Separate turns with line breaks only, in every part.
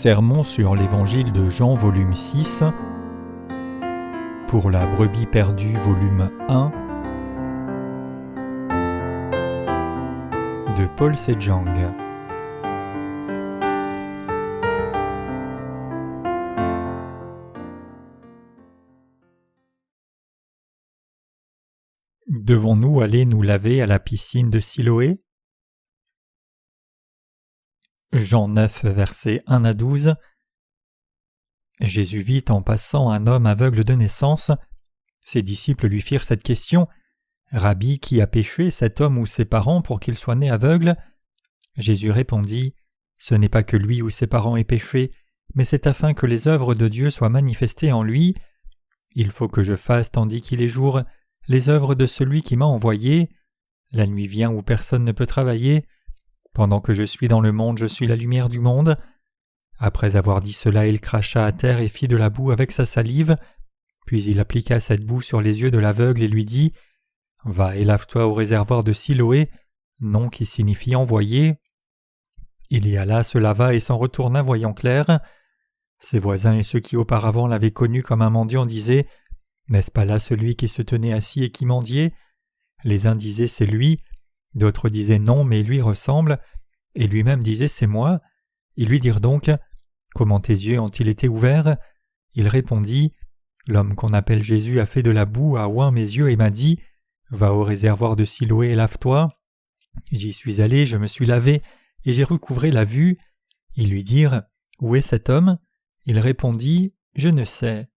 Sermon sur l'Évangile de Jean, volume 6, pour la brebis perdue, volume 1, de Paul Sejong. Devons-nous aller nous laver à la piscine de Siloé? Jean 9, versets 1 à 12. Jésus vit en passant un homme aveugle de naissance. Ses disciples lui firent cette question: « Rabbi, qui a péché, cet homme ou ses parents, pour qu'il soit né aveugle ?» Jésus répondit: « Ce n'est pas que lui ou ses parents aient péché, mais c'est afin que les œuvres de Dieu soient manifestées en lui. Il faut que je fasse, tandis qu'il est jour, les œuvres de celui qui m'a envoyé. La nuit vient où personne ne peut travailler. Pendant que je suis dans le monde, je suis la lumière du monde. » Après avoir dit cela, il cracha à terre et fit de la boue avec sa salive. Puis il appliqua cette boue sur les yeux de l'aveugle et lui dit: « Va et lave-toi au réservoir de Siloé, nom qui signifie envoyé. » Il y alla, se lava et s'en retourna voyant clair. Ses voisins et ceux qui auparavant l'avaient connu comme un mendiant disaient: « N'est-ce pas là celui qui se tenait assis et qui mendiait ?» Les uns disaient: « C'est lui », d'autres disaient: « Non, mais il lui ressemble », et lui-même disait: « C'est moi ». Ils lui dirent donc: « Comment tes yeux ont-ils été ouverts ?» Il répondit: « L'homme qu'on appelle Jésus a fait de la boue, a oint mes yeux et m'a dit: « Va au réservoir de Siloé et lave-toi. » J'y suis allé, je me suis lavé, et j'ai recouvré la vue. » Ils lui dirent: « Où est cet homme ?» Il répondit: « Je ne sais. »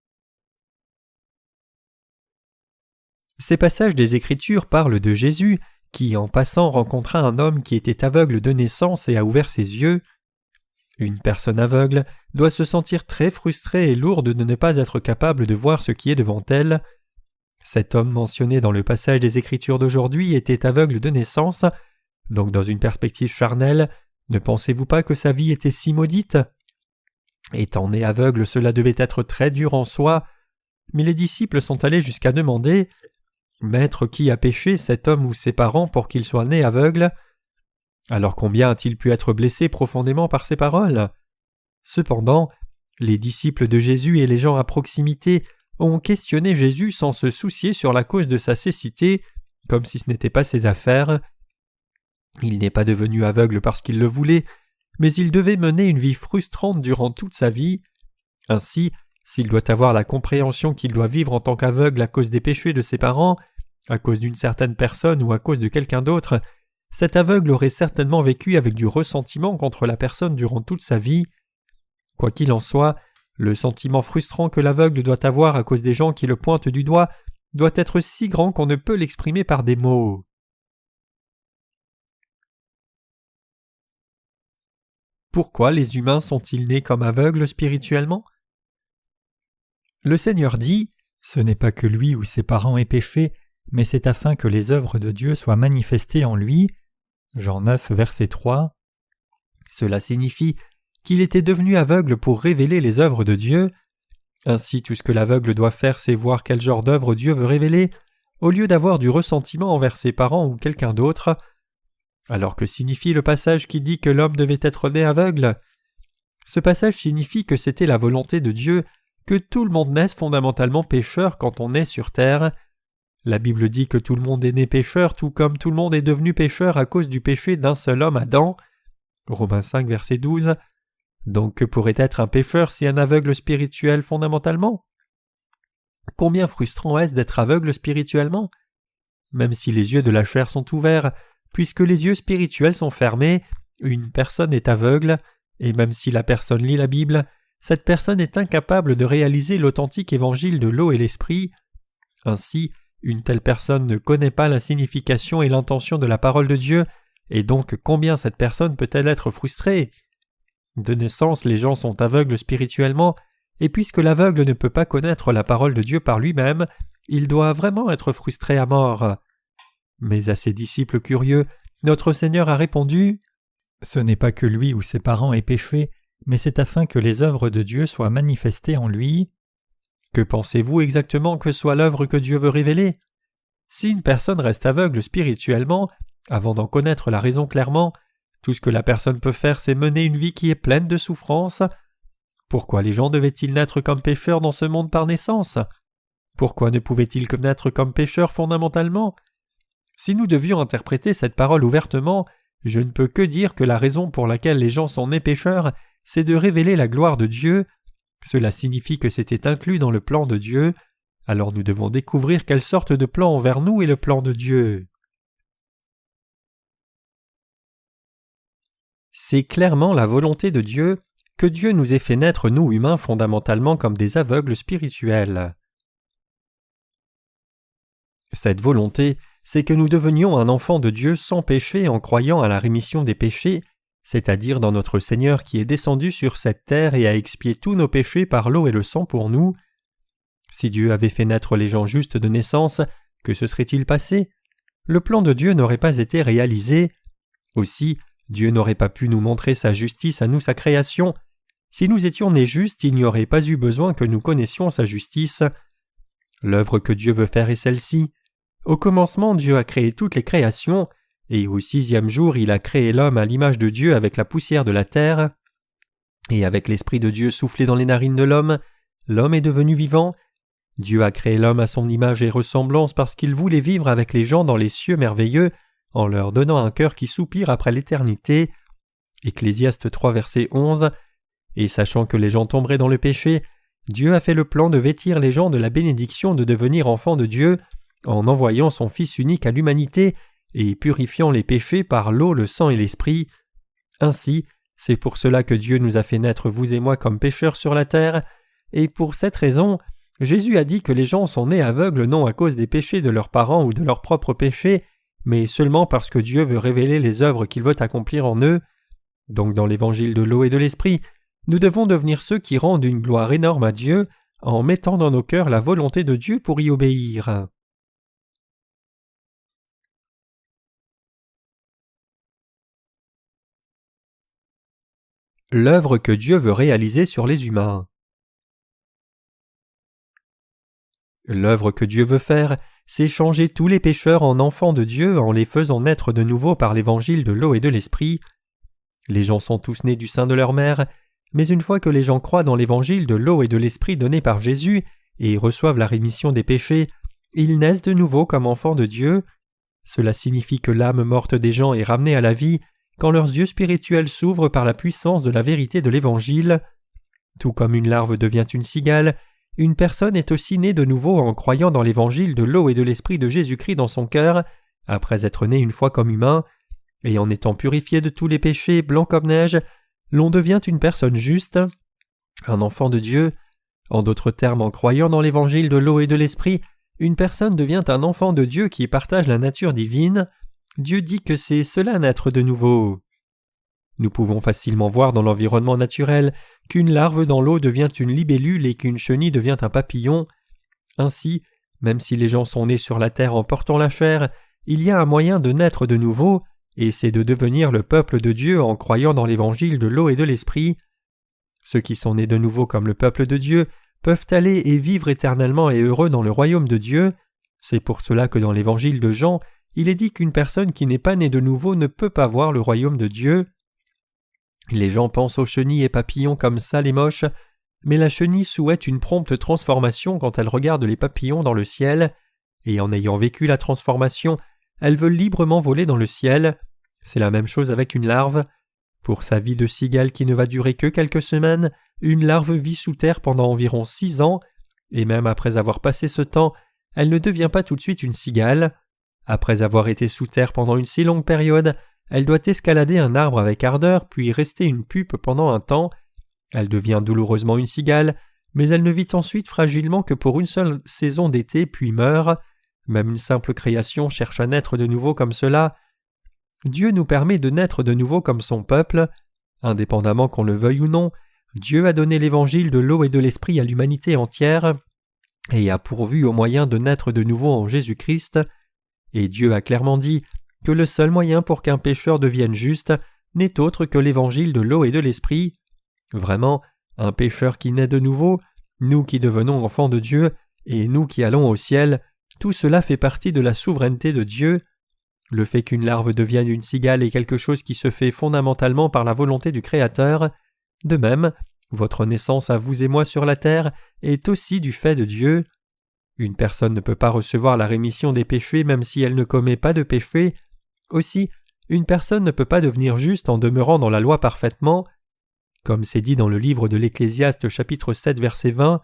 Ces passages des Écritures parlent de Jésus qui, en passant, rencontra un homme qui était aveugle de naissance et a ouvert ses yeux. Une personne aveugle doit se sentir très frustrée et lourde de ne pas être capable de voir ce qui est devant elle. Cet homme mentionné dans le passage des Écritures d'aujourd'hui était aveugle de naissance, donc dans une perspective charnelle, ne pensez-vous pas que sa vie était si maudite? Étant né aveugle, cela devait être très dur en soi, mais les disciples sont allés jusqu'à demander: « Maître, qui a péché, cet homme ou ses parents, pour qu'il soit né aveugle ?» Alors combien a-t-il pu être blessé profondément par ces paroles? Cependant, les disciples de Jésus et les gens à proximité ont questionné Jésus sans se soucier sur la cause de sa cécité, comme si ce n'était pas ses affaires. Il n'est pas devenu aveugle parce qu'il le voulait, mais il devait mener une vie frustrante durant toute sa vie. Ainsi, s'il doit avoir la compréhension qu'il doit vivre en tant qu'aveugle à cause des péchés de ses parents, à cause d'une certaine personne ou à cause de quelqu'un d'autre, cet aveugle aurait certainement vécu avec du ressentiment contre la personne durant toute sa vie. Quoi qu'il en soit, le sentiment frustrant que l'aveugle doit avoir à cause des gens qui le pointent du doigt doit être si grand qu'on ne peut l'exprimer par des mots. Pourquoi les humains sont-ils nés comme aveugles spirituellement? Le Seigneur dit: « Ce n'est pas que lui ou ses parents aient péché, mais c'est afin que les œuvres de Dieu soient manifestées en lui. » Jean 9, verset 3. Cela signifie qu'il était devenu aveugle pour révéler les œuvres de Dieu. Ainsi, tout ce que l'aveugle doit faire, c'est voir quel genre d'œuvre Dieu veut révéler, au lieu d'avoir du ressentiment envers ses parents ou quelqu'un d'autre. Alors que signifie le passage qui dit que l'homme devait être né aveugle? Ce passage signifie que c'était la volonté de Dieu que tout le monde naisse fondamentalement pécheur quand on est sur terre. La Bible dit que tout le monde est né pécheur, tout comme tout le monde est devenu pécheur à cause du péché d'un seul homme, Adam. Romains 5, verset 12. Donc que pourrait être un pécheur si un aveugle spirituel fondamentalement? Combien frustrant est-ce d'être aveugle spirituellement? Même si les yeux de la chair sont ouverts, puisque les yeux spirituels sont fermés, une personne est aveugle, et même si la personne lit la Bible, cette personne est incapable de réaliser l'authentique évangile de l'eau et l'esprit. Ainsi, une telle personne ne connaît pas la signification et l'intention de la parole de Dieu, et donc combien cette personne peut-elle être frustrée? De naissance, les gens sont aveugles spirituellement, et puisque l'aveugle ne peut pas connaître la parole de Dieu par lui-même, il doit vraiment être frustré à mort. Mais à ses disciples curieux, notre Seigneur a répondu: « Ce n'est pas que lui ou ses parents aient péché, mais c'est afin que les œuvres de Dieu soient manifestées en lui. » Que pensez-vous exactement que soit l'œuvre que Dieu veut révéler? Si une personne reste aveugle spirituellement, avant d'en connaître la raison clairement, tout ce que la personne peut faire, c'est mener une vie qui est pleine de souffrance, Pourquoi les gens devaient-ils naître comme pécheurs dans ce monde par naissance? Pourquoi ne pouvaient-ils que naître comme pécheurs fondamentalement? Si nous devions interpréter cette parole ouvertement, je ne peux que dire que la raison pour laquelle les gens sont nés pécheurs, c'est de révéler la gloire de Dieu. Cela signifie que c'était inclus dans le plan de Dieu. Alors nous devons découvrir quelle sorte de plan envers nous est le plan de Dieu. C'est clairement la volonté de Dieu que Dieu nous ait fait naître nous humains fondamentalement comme des aveugles spirituels. Cette volonté, c'est que nous devenions un enfant de Dieu sans péché en croyant à la rémission des péchés, c'est-à-dire dans notre Seigneur qui est descendu sur cette terre et a expié tous nos péchés par l'eau et le sang pour nous. Si Dieu avait fait naître les gens justes de naissance, que se serait-il passé? Le plan de Dieu n'aurait pas été réalisé. Aussi, Dieu n'aurait pas pu nous montrer sa justice à nous, sa création. Si nous étions nés justes, il n'y aurait pas eu besoin que nous connaissions sa justice. L'œuvre que Dieu veut faire est celle-ci. Au commencement, Dieu a créé toutes les créations, et au 6e jour, il a créé l'homme à l'image de Dieu avec la poussière de la terre. Et avec l'Esprit de Dieu soufflé dans les narines de l'homme est devenu vivant. Dieu a créé l'homme à son image et ressemblance parce qu'il voulait vivre avec les gens dans les cieux merveilleux, en leur donnant un cœur qui soupire après l'éternité. Ecclésiaste 3, verset 11. Et sachant que les gens tomberaient dans le péché, Dieu a fait le plan de vêtir les gens de la bénédiction de devenir enfants de Dieu en envoyant son Fils unique à l'humanité et purifiant les péchés par l'eau, le sang et l'esprit. Ainsi, c'est pour cela que Dieu nous a fait naître vous et moi comme pécheurs sur la terre, et pour cette raison, Jésus a dit que les gens sont nés aveugles non à cause des péchés de leurs parents ou de leurs propres péchés, mais seulement parce que Dieu veut révéler les œuvres qu'il veut accomplir en eux. Donc dans l'évangile de l'eau et de l'esprit, nous devons devenir ceux qui rendent une gloire énorme à Dieu en mettant dans nos cœurs la volonté de Dieu pour y obéir. L'œuvre que Dieu veut réaliser sur les humains. L'œuvre que Dieu veut faire, c'est changer tous les pécheurs en enfants de Dieu en les faisant naître de nouveau par l'évangile de l'eau et de l'esprit. Les gens sont tous nés du sein de leur mère, mais une fois que les gens croient dans l'évangile de l'eau et de l'esprit donné par Jésus et reçoivent la rémission des péchés, ils naissent de nouveau comme enfants de Dieu. Cela signifie que l'âme morte des gens est ramenée à la vie quand leurs yeux spirituels s'ouvrent par la puissance de la vérité de l'Évangile. Tout comme une larve devient une cigale, une personne est aussi née de nouveau en croyant dans l'Évangile de l'eau et de l'Esprit de Jésus-Christ dans son cœur, après être né une fois comme humain, et en étant purifié de tous les péchés, blanc comme neige, l'on devient une personne juste, un enfant de Dieu. En d'autres termes, en croyant dans l'Évangile de l'eau et de l'Esprit, une personne devient un enfant de Dieu qui partage la nature divine. Dieu dit que c'est cela naître de nouveau. Nous pouvons facilement voir dans l'environnement naturel qu'une larve dans l'eau devient une libellule et qu'une chenille devient un papillon. Ainsi, même si les gens sont nés sur la terre en portant la chair, il y a un moyen de naître de nouveau, et c'est de devenir le peuple de Dieu en croyant dans l'évangile de l'eau et de l'esprit. Ceux qui sont nés de nouveau comme le peuple de Dieu peuvent aller et vivre éternellement et heureux dans le royaume de Dieu. C'est pour cela que dans l'évangile de Jean, il est dit qu'une personne qui n'est pas née de nouveau ne peut pas voir le royaume de Dieu. Les gens pensent aux chenilles et papillons comme sales et moches, mais la chenille souhaite une prompte transformation quand elle regarde les papillons dans le ciel, et en ayant vécu la transformation, elle veut librement voler dans le ciel. C'est la même chose avec une larve. Pour sa vie de cigale qui ne va durer que quelques semaines, une larve vit sous terre pendant environ 6 ans, et même après avoir passé ce temps, elle ne devient pas tout de suite une cigale. Après avoir été sous terre pendant une si longue période, elle doit escalader un arbre avec ardeur puis rester une pupe pendant un temps. Elle devient douloureusement une cigale, mais elle ne vit ensuite fragilement que pour une seule saison d'été puis meurt. Même une simple création cherche à naître de nouveau comme cela. Dieu nous permet de naître de nouveau comme son peuple. Indépendamment qu'on le veuille ou non, Dieu a donné l'évangile de l'eau et de l'esprit à l'humanité entière et a pourvu au moyen de naître de nouveau en Jésus-Christ. Et Dieu a clairement dit que le seul moyen pour qu'un pécheur devienne juste n'est autre que l'évangile de l'eau et de l'esprit. Vraiment, un pécheur qui naît de nouveau, nous qui devenons enfants de Dieu, et nous qui allons au ciel, tout cela fait partie de la souveraineté de Dieu. Le fait qu'une larve devienne une cigale est quelque chose qui se fait fondamentalement par la volonté du Créateur. De même, Votre naissance à vous et moi sur la terre est aussi du fait de Dieu. Une personne ne peut pas recevoir la rémission des péchés même si elle ne commet pas de péché. Aussi, une personne ne peut pas devenir juste en demeurant dans la loi parfaitement. Comme c'est dit dans le livre de l'Ecclésiaste chapitre 7 verset 20,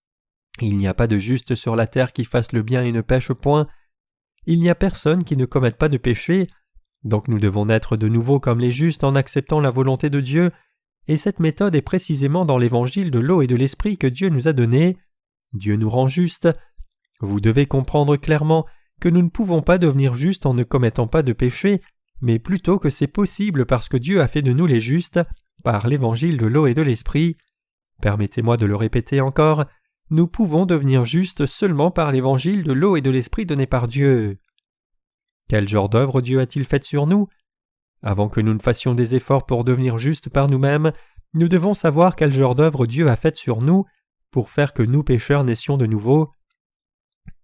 « Il n'y a pas de juste sur la terre qui fasse le bien et ne pêche point. Il n'y a personne qui ne commette pas de péché. Donc nous devons naître de nouveau comme les justes en acceptant la volonté de Dieu, et cette méthode est précisément dans l'évangile de l'eau et de l'esprit que Dieu nous a donné. Dieu nous rend justes. Vous devez comprendre clairement que nous ne pouvons pas devenir justes en ne commettant pas de péché, mais plutôt que c'est possible parce que Dieu a fait de nous les justes par l'évangile de l'eau et de l'esprit. Permettez-moi de le répéter encore, nous pouvons devenir justes seulement par l'évangile de l'eau et de l'esprit donné par Dieu. Quel genre d'œuvre Dieu a-t-il faite sur nous? Avant que nous ne fassions des efforts pour devenir justes par nous-mêmes, nous devons savoir quel genre d'œuvre Dieu a faite sur nous pour faire que nous pécheurs naissions de nouveau.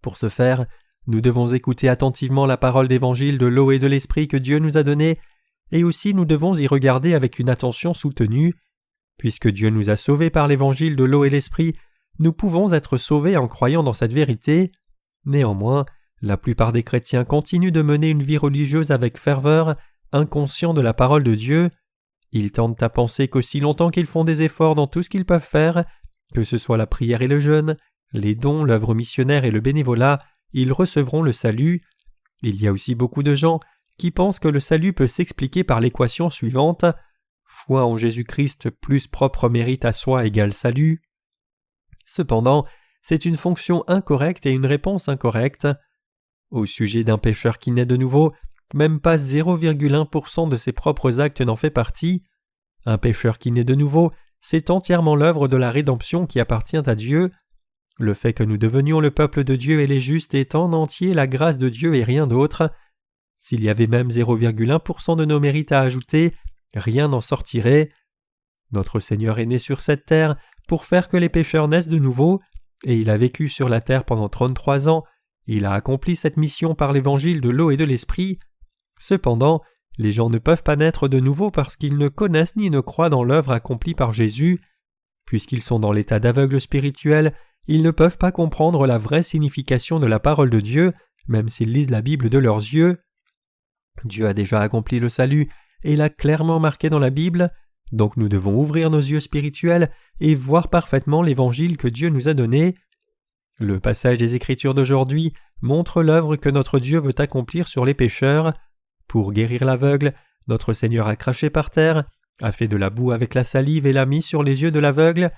Pour ce faire, nous devons écouter attentivement la parole d'évangile de l'eau et de l'esprit que Dieu nous a donnée, et aussi nous devons y regarder avec une attention soutenue. Puisque Dieu nous a sauvés par l'évangile de l'eau et l'esprit, nous pouvons être sauvés en croyant dans cette vérité. Néanmoins, la plupart des chrétiens continuent de mener une vie religieuse avec ferveur, inconscients de la parole de Dieu. Ils tentent à penser qu'aussi longtemps qu'ils font des efforts dans tout ce qu'ils peuvent faire, que ce soit la prière et le jeûne, les dons, l'œuvre missionnaire et le bénévolat, ils recevront le salut. Il y a aussi beaucoup de gens qui pensent que le salut peut s'expliquer par l'équation suivante: foi en Jésus-Christ plus propre mérite à soi égale salut. Cependant, c'est une fonction incorrecte et une réponse incorrecte. Au sujet d'un pécheur qui naît de nouveau, même pas 0,1% de ses propres actes n'en fait partie. Un pécheur qui naît de nouveau, c'est entièrement l'œuvre de la rédemption qui appartient à Dieu. Le fait que nous devenions le peuple de Dieu et les justes est en entier la grâce de Dieu et rien d'autre. S'il y avait même 0,1% de nos mérites à ajouter, rien n'en sortirait. Notre Seigneur est né sur cette terre pour faire que les pécheurs naissent de nouveau, et il a vécu sur la terre pendant 33 ans. Il a accompli cette mission par l'évangile de l'eau et de l'esprit. Cependant, les gens ne peuvent pas naître de nouveau parce qu'ils ne connaissent ni ne croient dans l'œuvre accomplie par Jésus. Puisqu'ils sont dans l'état d'aveugle spirituel, ils ne peuvent pas comprendre la vraie signification de la parole de Dieu, même s'ils lisent la Bible de leurs yeux. Dieu a déjà accompli le salut et l'a clairement marqué dans la Bible, donc nous devons ouvrir nos yeux spirituels et voir parfaitement l'évangile que Dieu nous a donné. Le passage des Écritures d'aujourd'hui montre l'œuvre que notre Dieu veut accomplir sur les pécheurs. Pour guérir l'aveugle, notre Seigneur a craché par terre, a fait de la boue avec la salive et l'a mis sur les yeux de l'aveugle.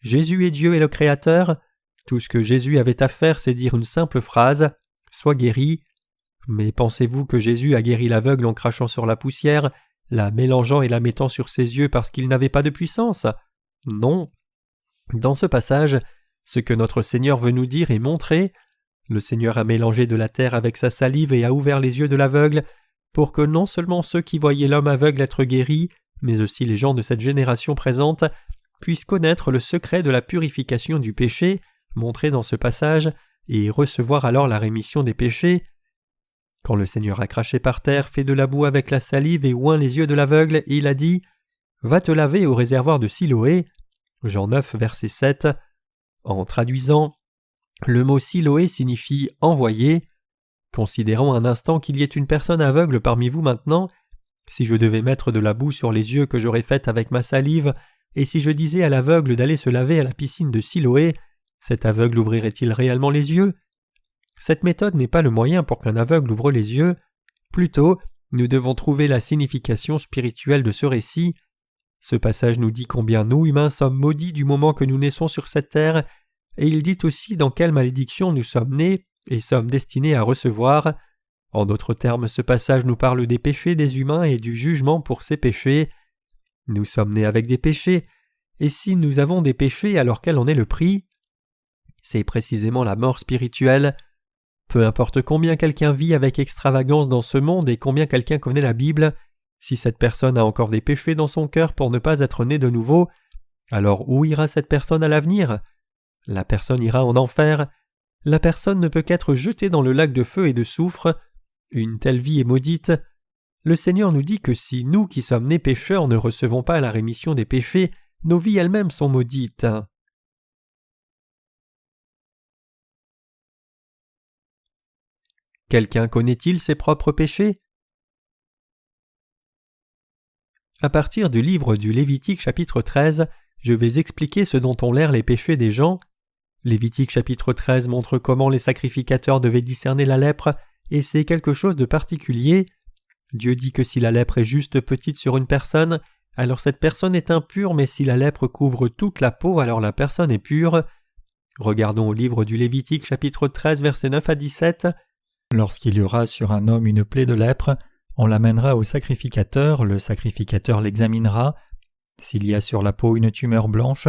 Jésus est Dieu et le Créateur. Tout ce que Jésus avait à faire, c'est dire une simple phrase « Sois guéri ». Mais pensez-vous que Jésus a guéri l'aveugle en crachant sur la poussière, la mélangeant et la mettant sur ses yeux parce qu'il n'avait pas de puissance? Non. Dans ce passage, ce que notre Seigneur veut nous dire est montré. Le Seigneur a mélangé de la terre avec sa salive et a ouvert les yeux de l'aveugle pour que non seulement ceux qui voyaient l'homme aveugle être guéri, mais aussi les gens de cette génération présente puissent connaître le secret de la purification du péché montré dans ce passage et recevoir alors la rémission des péchés. Quand le Seigneur a craché par terre, fait de la boue avec la salive et oint les yeux de l'aveugle, il a dit « Va te laver au réservoir de Siloé » Jean 9, verset 7. En traduisant, le mot Siloé signifie « envoyé ». Considérons un instant qu'il y ait une personne aveugle parmi vous maintenant. Si je devais mettre de la boue sur les yeux que j'aurais faite avec ma salive, et si je disais à l'aveugle d'aller se laver à la piscine de Siloé, cet aveugle ouvrirait-il réellement les yeux? Cette méthode n'est pas le moyen pour qu'un aveugle ouvre les yeux. Plutôt, nous devons trouver la signification spirituelle de ce récit. Ce passage nous dit combien nous, humains, sommes maudits du moment que nous naissons sur cette terre, et il dit aussi dans quelle malédiction nous sommes nés et sommes destinés à recevoir. En d'autres termes, ce passage nous parle des péchés des humains et du jugement pour ces péchés. Nous sommes nés avec des péchés, et si nous avons des péchés, alors quel en est le prix? C'est précisément la mort spirituelle. Peu importe combien quelqu'un vit avec extravagance dans ce monde et combien quelqu'un connaît la Bible, si cette personne a encore des péchés dans son cœur pour ne pas être née de nouveau, alors où ira cette personne à l'avenir? La personne ira en enfer. La personne ne peut qu'être jetée dans le lac de feu et de soufre. Une telle vie est maudite. Le Seigneur nous dit que si nous qui sommes nés pécheurs ne recevons pas la rémission des péchés, nos vies elles-mêmes sont maudites. Quelqu'un connaît-il ses propres péchés? À partir du livre du Lévitique chapitre 13, je vais expliquer ce dont ont l'air les péchés des gens. Lévitique chapitre 13 montre comment les sacrificateurs devaient discerner la lèpre, et c'est quelque chose de particulier. Dieu dit que si la lèpre est juste petite sur une personne, alors cette personne est impure, mais si la lèpre couvre toute la peau, alors la personne est pure. Regardons au livre du Lévitique chapitre 13 versets 9 à 17. Lorsqu'il y aura sur un homme une plaie de lèpre, on l'amènera au sacrificateur, le sacrificateur l'examinera. S'il y a sur la peau une tumeur blanche,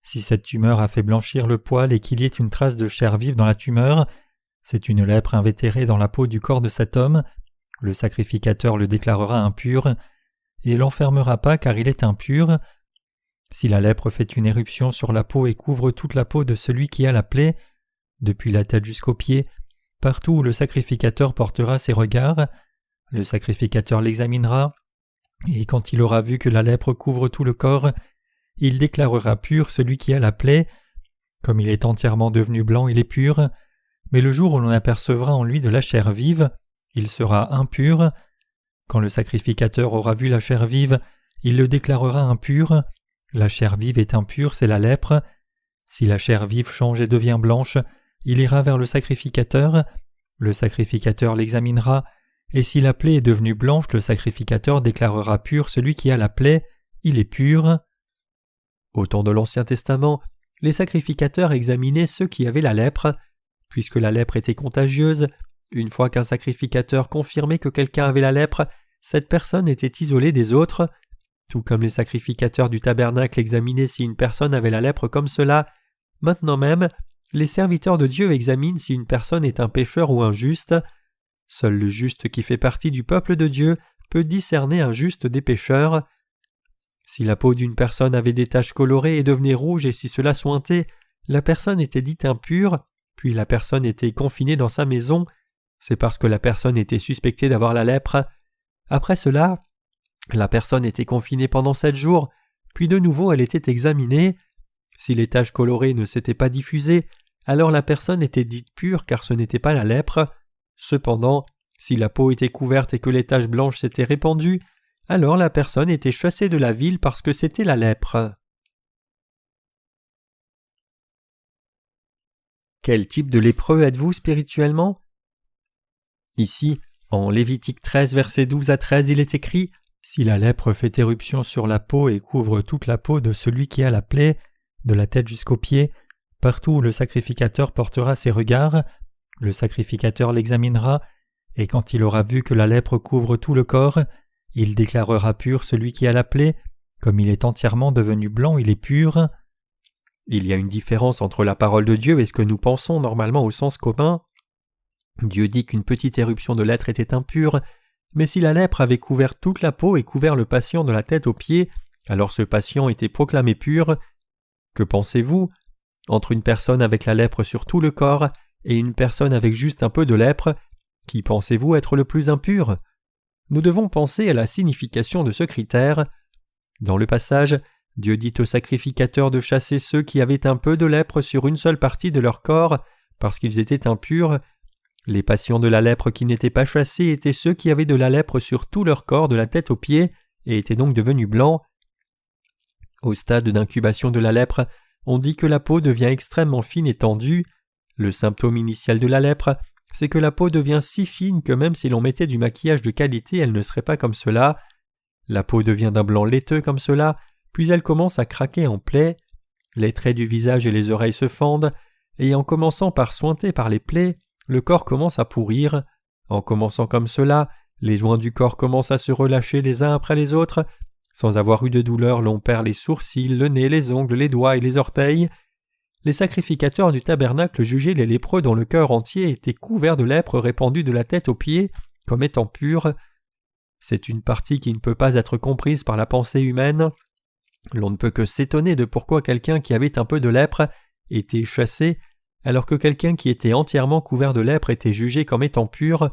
si cette tumeur a fait blanchir le poil et qu'il y ait une trace de chair vive dans la tumeur, c'est une lèpre invétérée dans la peau du corps de cet homme. Le sacrificateur le déclarera impur et l'enfermera pas car il est impur. Si la lèpre fait une éruption sur la peau et couvre toute la peau de celui qui a la plaie, depuis la tête jusqu'aux pieds, partout où le sacrificateur portera ses regards, le sacrificateur l'examinera, et quand il aura vu que la lèpre couvre tout le corps, il déclarera pur celui qui a la plaie. Comme il est entièrement devenu blanc, il est pur, mais le jour où l'on apercevra en lui de la chair vive, il sera impur. Quand le sacrificateur aura vu la chair vive, il le déclarera impur. La chair vive est impure, c'est la lèpre. Si la chair vive change et devient blanche, il ira vers le sacrificateur l'examinera, et si la plaie est devenue blanche, le sacrificateur déclarera pur celui qui a la plaie, il est pur. Au temps de l'Ancien Testament, les sacrificateurs examinaient ceux qui avaient la lèpre. Puisque la lèpre était contagieuse, une fois qu'un sacrificateur confirmait que quelqu'un avait la lèpre, cette personne était isolée des autres. Tout comme les sacrificateurs du tabernacle examinaient si une personne avait la lèpre comme cela, maintenant même, les serviteurs de Dieu examinent si une personne est un pécheur ou un juste. Seul le juste qui fait partie du peuple de Dieu peut discerner un juste des pécheurs. Si la peau d'une personne avait des taches colorées et devenait rouge et si cela sointait, la personne était dite impure, puis la personne était confinée dans sa maison. C'est parce que la personne était suspectée d'avoir la lèpre. Après cela, la personne était confinée pendant 7 jours, puis de nouveau elle était examinée. Si les taches colorées ne s'étaient pas diffusées, alors la personne était dite pure car ce n'était pas la lèpre. Cependant, si la peau était couverte et que les taches blanches s'étaient répandues, alors la personne était chassée de la ville parce que c'était la lèpre. Quel type de lépreux êtes-vous spirituellement? Ici, en Lévitique 13, versets 12 à 13, il est écrit « Si la lèpre fait éruption sur la peau et couvre toute la peau de celui qui a la plaie, de la tête jusqu'aux pieds, partout où le sacrificateur portera ses regards, le sacrificateur l'examinera, et quand il aura vu que la lèpre couvre tout le corps, il déclarera pur celui qui a la plaie, comme il est entièrement devenu blanc, il est pur. » Il y a une différence entre la parole de Dieu et ce que nous pensons normalement au sens commun. Dieu dit qu'une petite éruption de lèpre était impure, mais si la lèpre avait couvert toute la peau et couvert le patient de la tête aux pieds, alors ce patient était proclamé pur. Que pensez-vous? Entre une personne avec la lèpre sur tout le corps et une personne avec juste un peu de lèpre, qui pensez-vous être le plus impur? Nous devons penser à la signification de ce critère. Dans le passage, Dieu dit aux sacrificateurs de chasser ceux qui avaient un peu de lèpre sur une seule partie de leur corps, parce qu'ils étaient impurs. Les patients de la lèpre qui n'étaient pas chassés étaient ceux qui avaient de la lèpre sur tout leur corps de la tête aux pieds, et étaient donc devenus blancs. Au stade d'incubation de la lèpre, on dit que la peau devient extrêmement fine et tendue. Le symptôme initial de la lèpre, c'est que la peau devient si fine que même si l'on mettait du maquillage de qualité, elle ne serait pas comme cela. La peau devient d'un blanc laiteux comme cela, puis elle commence à craquer en plaies. Les traits du visage et les oreilles se fendent, et en commençant par suinter par les plaies, le corps commence à pourrir. En commençant comme cela, les joints du corps commencent à se relâcher les uns après les autres. Sans avoir eu de douleur, l'on perd les sourcils, le nez, les ongles, les doigts et les orteils. Les sacrificateurs du tabernacle jugeaient les lépreux dont le cœur entier était couvert de lèpre répandue de la tête aux pieds, comme étant purs. C'est une partie qui ne peut pas être comprise par la pensée humaine. L'on ne peut que s'étonner de pourquoi quelqu'un qui avait un peu de lèpre était chassé, alors que quelqu'un qui était entièrement couvert de lèpre était jugé comme étant pur.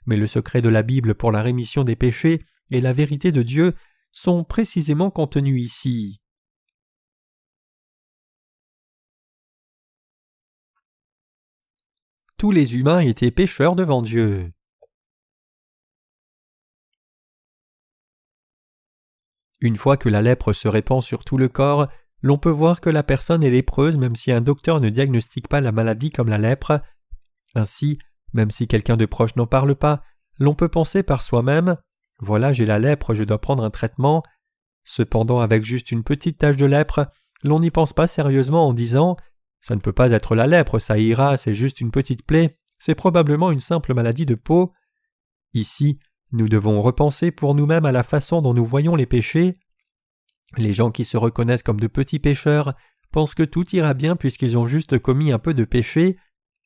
Mais le secret de la Bible pour la rémission des péchés et la vérité de Dieu sont précisément contenus ici. tous les humains étaient pécheurs devant Dieu. Une fois que la lèpre se répand sur tout le corps, l'on peut voir que la personne est lépreuse même si un docteur ne diagnostique pas la maladie comme la lèpre. Ainsi, même si quelqu'un de proche n'en parle pas, l'on peut penser par soi-même « Voilà, j'ai la lèpre, je dois prendre un traitement ». Cependant, avec juste une petite tache de lèpre, l'on n'y pense pas sérieusement en disant « Ça ne peut pas être la lèpre, ça ira, c'est juste une petite plaie, c'est probablement une simple maladie de peau ». Ici, nous devons repenser pour nous-mêmes à la façon dont nous voyons les péchés. Les gens qui se reconnaissent comme de petits pécheurs pensent que tout ira bien puisqu'ils ont juste commis un peu de péché.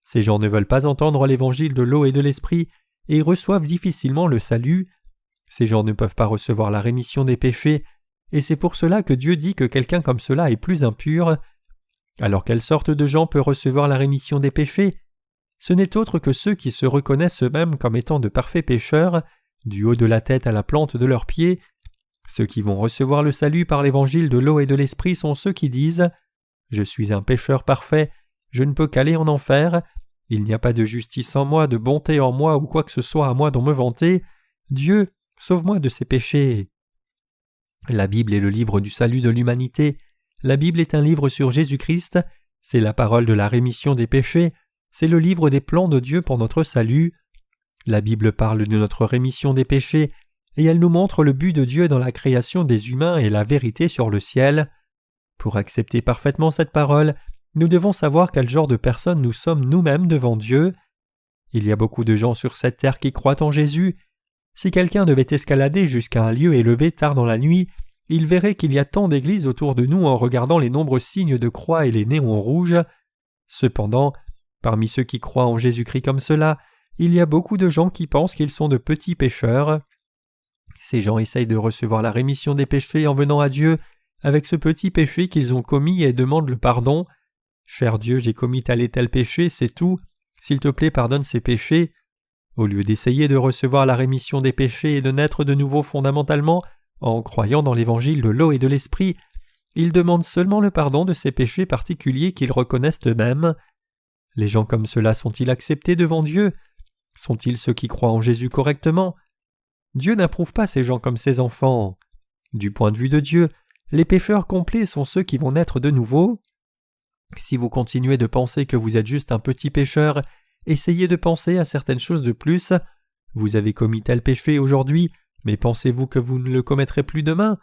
Ces gens ne veulent pas entendre l'évangile de l'eau et de l'esprit et reçoivent difficilement le salut. Ces gens ne peuvent pas recevoir la rémission des péchés et c'est pour cela que Dieu dit que quelqu'un comme cela est plus impur. Alors quelle sorte de gens peut recevoir la rémission des péchés? Ce n'est autre que ceux qui se reconnaissent eux-mêmes comme étant de parfaits pécheurs, du haut de la tête à la plante de leurs pieds. Ceux qui vont recevoir le salut par l'évangile de l'eau et de l'esprit sont ceux qui disent « Je suis un pécheur parfait, je ne peux qu'aller en enfer, il n'y a pas de justice en moi, de bonté en moi ou quoi que ce soit à moi dont me vanter. Dieu, sauve-moi de ces péchés. » La Bible est le livre du salut de l'humanité. La Bible est un livre sur Jésus-Christ, c'est la parole de la rémission des péchés, c'est le livre des plans de Dieu pour notre salut. La Bible parle de notre rémission des péchés, et elle nous montre le but de Dieu dans la création des humains et la vérité sur le ciel. Pour accepter parfaitement cette parole, nous devons savoir quel genre de personnes nous sommes nous-mêmes devant Dieu. Il y a beaucoup de gens sur cette terre qui croient en Jésus. Si quelqu'un devait escalader jusqu'à un lieu élevé tard dans la nuit, il verrait qu'il y a tant d'églises autour de nous en regardant les nombreux signes de croix et les néons rouges. Cependant, parmi ceux qui croient en Jésus-Christ comme cela, il y a beaucoup de gens qui pensent qu'ils sont de petits pécheurs. Ces gens essayent de recevoir la rémission des péchés en venant à Dieu avec ce petit péché qu'ils ont commis et demandent le pardon. « Cher Dieu, j'ai commis tel et tel péché, c'est tout. S'il te plaît, pardonne ces péchés. » Au lieu d'essayer de recevoir la rémission des péchés et de naître de nouveau fondamentalement, en croyant dans l'évangile de l'eau et de l'esprit, ils demandent seulement le pardon de ces péchés particuliers qu'ils reconnaissent eux-mêmes. Les gens comme cela sont-ils acceptés devant Dieu? Sont-ils ceux qui croient en Jésus correctement? Dieu n'approuve pas ces gens comme ses enfants. Du point de vue de Dieu, les pécheurs complets sont ceux qui vont naître de nouveau. Si vous continuez de penser que vous êtes juste un petit pécheur, essayez de penser à certaines choses de plus. Vous avez commis tel péché aujourd'hui, mais pensez-vous que vous ne le commettrez plus demain?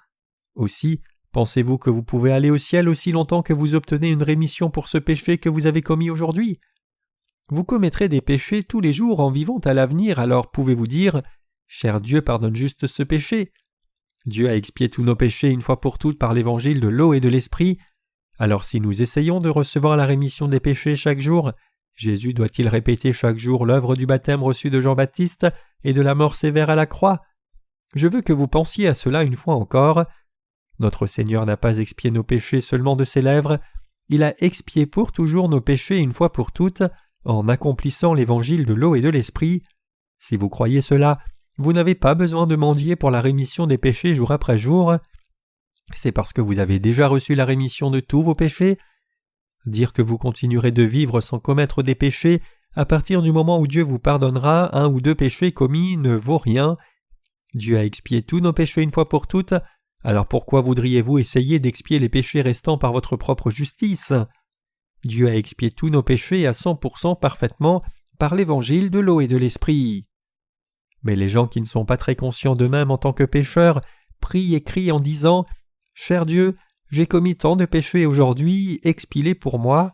Aussi, pensez-vous que vous pouvez aller au ciel aussi longtemps que vous obtenez une rémission pour ce péché que vous avez commis aujourd'hui? Vous commettrez des péchés tous les jours en vivant à l'avenir, alors pouvez-vous dire « Cher Dieu, pardonne juste ce péché ». Dieu a expié tous nos péchés une fois pour toutes par l'évangile de l'eau et de l'esprit. Alors si nous essayons de recevoir la rémission des péchés chaque jour, Jésus doit-il répéter chaque jour l'œuvre du baptême reçu de Jean-Baptiste et de la mort sévère à la croix? Je veux que vous pensiez à cela une fois encore. Notre Seigneur n'a pas expié nos péchés seulement de ses lèvres, il a expié pour toujours nos péchés une fois pour toutes en accomplissant l'évangile de l'eau et de l'esprit. Si vous croyez cela, vous n'avez pas besoin de mendier pour la rémission des péchés jour après jour. C'est parce que vous avez déjà reçu la rémission de tous vos péchés. Dire que vous continuerez de vivre sans commettre des péchés à partir du moment où Dieu vous pardonnera 1 ou 2 péchés commis ne vaut rien. Dieu a expié tous nos péchés une fois pour toutes, alors pourquoi voudriez-vous essayer d'expier les péchés restants par votre propre justice? Dieu a expié tous nos péchés à 100% parfaitement par l'évangile de l'eau et de l'esprit. Mais les gens qui ne sont pas très conscients d'eux-mêmes en tant que pécheurs prient et crient en disant « Cher Dieu, j'ai commis tant de péchés aujourd'hui, expie-les pour moi. »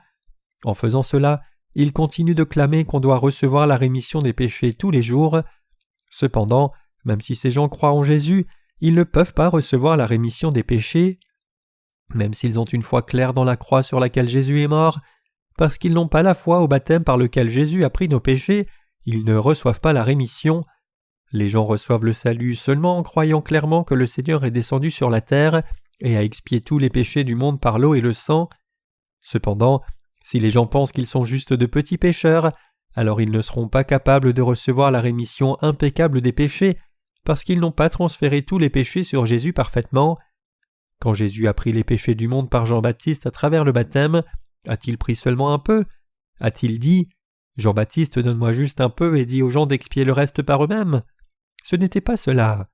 En faisant cela, ils continuent de clamer qu'on doit recevoir la rémission des péchés tous les jours. Cependant, même si ces gens croient en Jésus, ils ne peuvent pas recevoir la rémission des péchés. Même s'ils ont une foi claire dans la croix sur laquelle Jésus est mort, parce qu'ils n'ont pas la foi au baptême par lequel Jésus a pris nos péchés, ils ne reçoivent pas la rémission. Les gens reçoivent le salut seulement en croyant clairement que le Seigneur est descendu sur la terre et a expié tous les péchés du monde par l'eau et le sang. Cependant, si les gens pensent qu'ils sont juste de petits pécheurs, alors ils ne seront pas capables de recevoir la rémission impeccable des péchés parce qu'ils n'ont pas transféré tous les péchés sur Jésus parfaitement. Quand Jésus a pris les péchés du monde par Jean-Baptiste à travers le baptême, a-t-il pris seulement un peu? A-t-il dit « Jean-Baptiste donne-moi juste un peu et dit aux gens d'expier le reste par eux-mêmes. Ce n'était pas cela.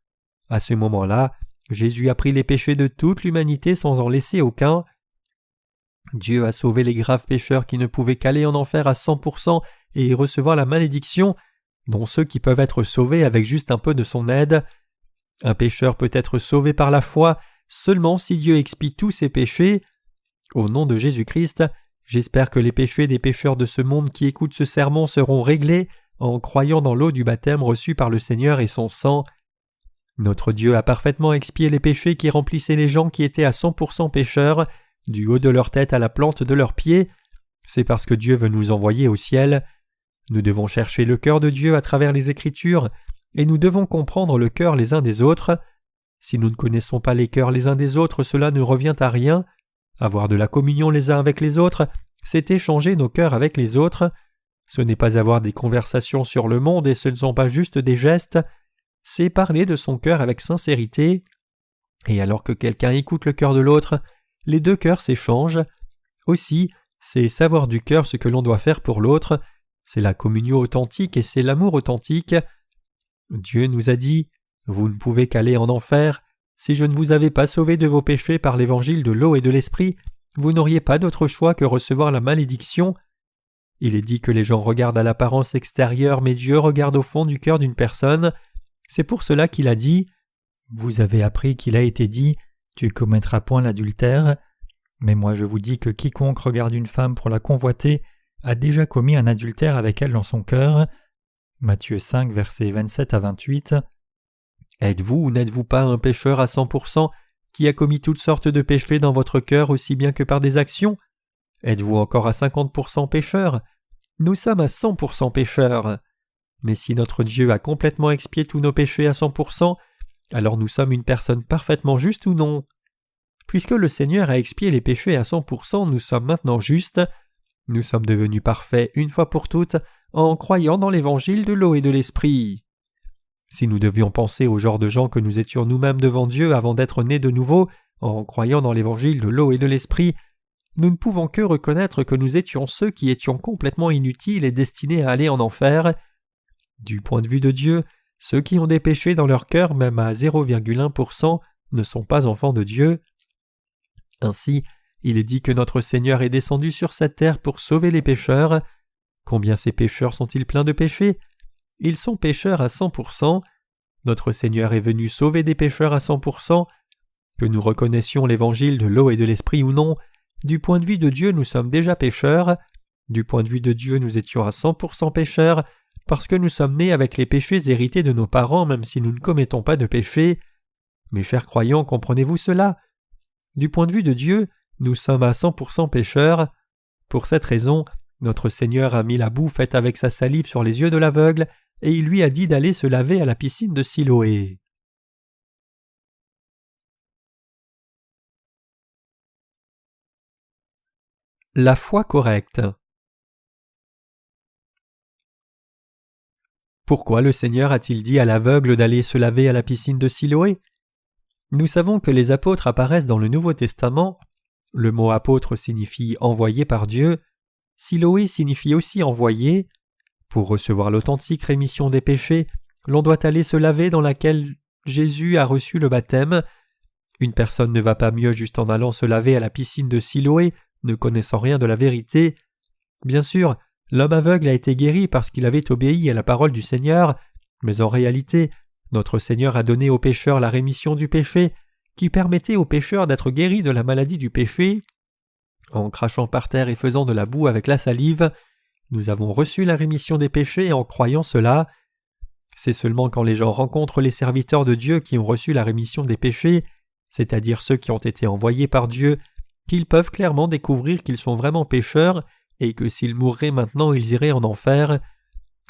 À ce moment-là, Jésus a pris les péchés de toute l'humanité sans en laisser aucun. Dieu a sauvé les graves pécheurs qui ne pouvaient qu'aller en enfer à 100% et y recevoir la malédiction, dont ceux qui peuvent être sauvés avec juste un peu de son aide. Un pécheur peut être sauvé par la foi seulement si Dieu expie tous ses péchés. Au nom de Jésus-Christ, j'espère que les péchés des pécheurs de ce monde qui écoutent ce sermon seront réglés en croyant dans l'eau du baptême reçue par le Seigneur et son sang. Notre Dieu a parfaitement expié les péchés qui remplissaient les gens qui étaient à 100% pécheurs, du haut de leur tête à la plante de leurs pieds. C'est parce que Dieu veut nous envoyer au ciel. Nous devons chercher le cœur de Dieu à travers les Écritures, et nous devons comprendre le cœur les uns des autres. Si nous ne connaissons pas les cœurs les uns des autres, cela ne revient à rien. Avoir de la communion les uns avec les autres, c'est échanger nos cœurs avec les autres. Ce n'est pas avoir des conversations sur le monde et ce ne sont pas juste des gestes. C'est parler de son cœur avec sincérité. Et alors que quelqu'un écoute le cœur de l'autre, les deux cœurs s'échangent. Aussi, c'est savoir du cœur ce que l'on doit faire pour l'autre. C'est la communion authentique et c'est l'amour authentique. Dieu nous a dit « Vous ne pouvez qu'aller en enfer. Si je ne vous avais pas sauvé de vos péchés par l'évangile de l'eau et de l'esprit, vous n'auriez pas d'autre choix que recevoir la malédiction. » Il est dit que les gens regardent à l'apparence extérieure, mais Dieu regarde au fond du cœur d'une personne. C'est pour cela qu'il a dit « Vous avez appris qu'il a été dit « Tu commettras point l'adultère ». Mais moi je vous dis que quiconque regarde une femme pour la convoiter a déjà commis un adultère avec elle dans son cœur. » Matthieu 5, versets 27 à 28. Êtes-vous ou n'êtes-vous pas un pécheur à 100% qui a commis toutes sortes de péchés dans votre cœur aussi bien que par des actions? Êtes-vous encore à 50% pécheur? Nous sommes à 100% pécheurs. Mais si notre Dieu a complètement expié tous nos péchés à 100%, alors nous sommes une personne parfaitement juste ou non? Puisque le Seigneur a expié les péchés à 100%, nous sommes maintenant justes. Nous sommes devenus parfaits une fois pour toutes en croyant dans l'évangile de l'eau et de l'esprit. Si nous devions penser au genre de gens que nous étions nous-mêmes devant Dieu avant d'être nés de nouveau, en croyant dans l'évangile de l'eau et de l'esprit, nous ne pouvons que reconnaître que nous étions ceux qui étions complètement inutiles et destinés à aller en enfer. Du point de vue de Dieu, ceux qui ont des péchés dans leur cœur, même à 0,1%, ne sont pas enfants de Dieu. Ainsi, il est dit que notre Seigneur est descendu sur cette terre pour sauver les pécheurs. Combien ces pécheurs sont-ils pleins de péchés? Ils sont pécheurs à 100%. Notre Seigneur est venu sauver des pécheurs à 100%. Que nous reconnaissions l'évangile de l'eau et de l'esprit ou non, du point de vue de Dieu, nous sommes déjà pécheurs. Du point de vue de Dieu, nous étions à 100% pécheurs, parce que nous sommes nés avec les péchés hérités de nos parents, même si nous ne commettons pas de péché. Mes chers croyants, comprenez-vous cela? Du point de vue de Dieu, nous sommes à 100% pécheurs. Pour cette raison, notre Seigneur a mis la boue faite avec sa salive sur les yeux de l'aveugle, et il lui a dit d'aller se laver à la piscine de Siloé. La foi correcte. Pourquoi le Seigneur a-t-il dit à l'aveugle d'aller se laver à la piscine de Siloé? Nous savons que les apôtres apparaissent dans le Nouveau Testament. Le mot apôtre signifie envoyé par Dieu. Siloé signifie aussi envoyé. Pour recevoir l'authentique rémission des péchés, l'on doit aller se laver dans laquelle Jésus a reçu le baptême. Une personne ne va pas mieux juste en allant se laver à la piscine de Siloé, ne connaissant rien de la vérité. Bien sûr, l'homme aveugle a été guéri parce qu'il avait obéi à la parole du Seigneur, mais en réalité, notre Seigneur a donné aux pécheurs la rémission du péché, qui permettait aux pécheurs d'être guéris de la maladie du péché. En crachant par terre et faisant de la boue avec la salive, nous avons reçu la rémission des péchés en croyant cela. C'est seulement quand les gens rencontrent les serviteurs de Dieu qui ont reçu la rémission des péchés, c'est-à-dire ceux qui ont été envoyés par Dieu, qu'ils peuvent clairement découvrir qu'ils sont vraiment pécheurs et que s'ils mourraient maintenant, ils iraient en enfer.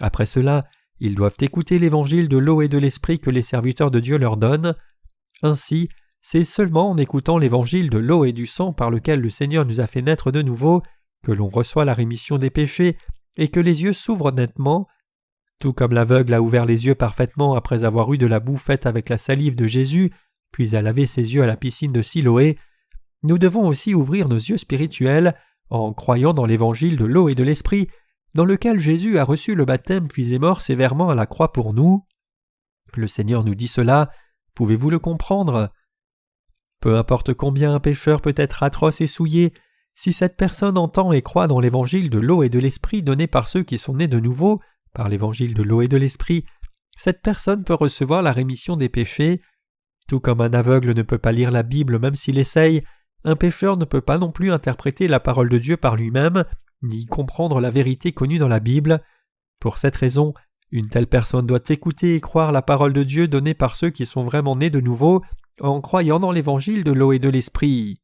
Après cela, ils doivent écouter l'évangile de l'eau et de l'esprit que les serviteurs de Dieu leur donnent. Ainsi, c'est seulement en écoutant l'évangile de l'eau et du sang par lequel le Seigneur nous a fait naître de nouveau que l'on reçoit la rémission des péchés et que les yeux s'ouvrent nettement. Tout comme l'aveugle a ouvert les yeux parfaitement après avoir eu de la boue faite avec la salive de Jésus, puis a lavé ses yeux à la piscine de Siloé, nous devons aussi ouvrir nos yeux spirituels en croyant dans l'évangile de l'eau et de l'esprit, dans lequel Jésus a reçu le baptême puis est mort sévèrement à la croix pour nous. Le Seigneur nous dit cela, pouvez-vous le comprendre? Peu importe combien un pécheur peut être atroce et souillé, si cette personne entend et croit dans l'évangile de l'eau et de l'esprit donné par ceux qui sont nés de nouveau, par l'évangile de l'eau et de l'esprit, cette personne peut recevoir la rémission des péchés. Tout comme un aveugle ne peut pas lire la Bible même s'il essaye, un pécheur ne peut pas non plus interpréter la parole de Dieu par lui-même, ni comprendre la vérité connue dans la Bible. Pour cette raison, une telle personne doit écouter et croire la parole de Dieu donnée par ceux qui sont vraiment nés de nouveau, en croyant dans l'évangile de l'eau et de l'esprit.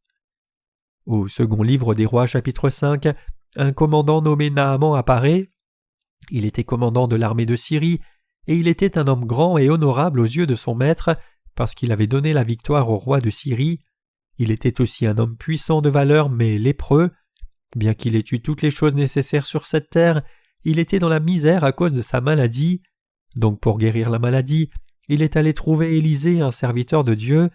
Au second livre des Rois chapitre 5, un commandant nommé Naaman apparaît. Il était commandant de l'armée de Syrie, et il était un homme grand et honorable aux yeux de son maître, parce qu'il avait donné la victoire au roi de Syrie. Il était aussi un homme puissant de valeur, mais lépreux. Bien qu'il ait eu toutes les choses nécessaires sur cette terre, il était dans la misère à cause de sa maladie. Donc pour guérir la maladie, il est allé trouver Élisée, un serviteur de Dieu.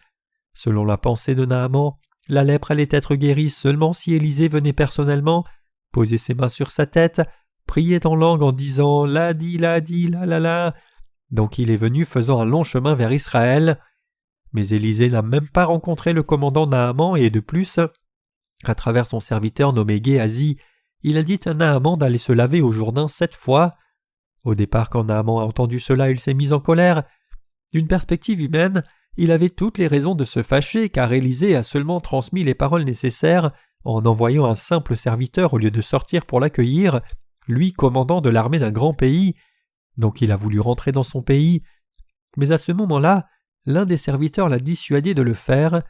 Selon la pensée de Naaman, la lèpre allait être guérie seulement si Élisée venait personnellement, poser ses mains sur sa tête, prier en langue en disant « la di la di la la la ». Donc il est venu faisant un long chemin vers Israël. Mais Élisée n'a même pas rencontré le commandant Naaman et de plus, à travers son serviteur nommé Géasi, il a dit à Naaman d'aller se laver au Jourdain 7 fois. Au départ, quand Naaman a entendu cela, il s'est mis en colère. D'une perspective humaine, il avait toutes les raisons de se fâcher car Élisée a seulement transmis les paroles nécessaires en envoyant un simple serviteur au lieu de sortir pour l'accueillir, lui commandant de l'armée d'un grand pays. Donc il a voulu rentrer dans son pays. Mais à ce moment-là, l'un des serviteurs l'a dissuadé de le faire.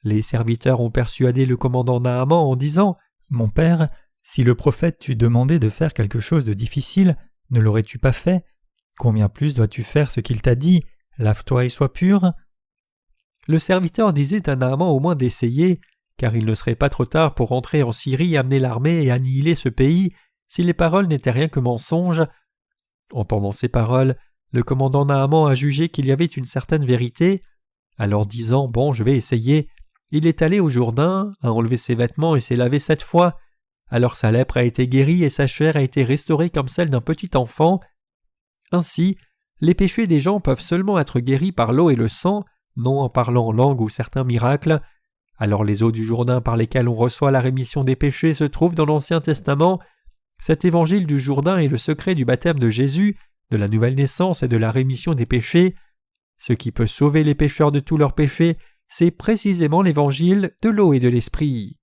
Les serviteurs ont persuadé le commandant Naaman en disant « Mon père, si le prophète t'eût demandé de faire quelque chose de difficile, ne l'aurais-tu pas fait? Combien plus dois-tu faire ce qu'il t'a dit? Lave-toi et sois pur. » Le serviteur disait à Naaman au moins d'essayer, car il ne serait pas trop tard pour rentrer en Syrie, amener l'armée et annihiler ce pays, si les paroles n'étaient rien que mensonges. Entendant ces paroles, le commandant Naaman a jugé qu'il y avait une certaine vérité. Alors disant « Bon, je vais essayer », il est allé au Jourdain, a enlevé ses vêtements et s'est lavé 7 fois. Alors sa lèpre a été guérie et sa chair a été restaurée comme celle d'un petit enfant. Ainsi, les péchés des gens peuvent seulement être guéris par l'eau et le sang, non en parlant en langue ou certains miracles. Alors les eaux du Jourdain par lesquelles on reçoit la rémission des péchés se trouvent dans l'Ancien Testament. Cet évangile du Jourdain est le secret du baptême de Jésus, de la nouvelle naissance et de la rémission des péchés. Ce qui peut sauver les pécheurs de tous leurs péchés, c'est précisément l'évangile de l'eau et de l'esprit.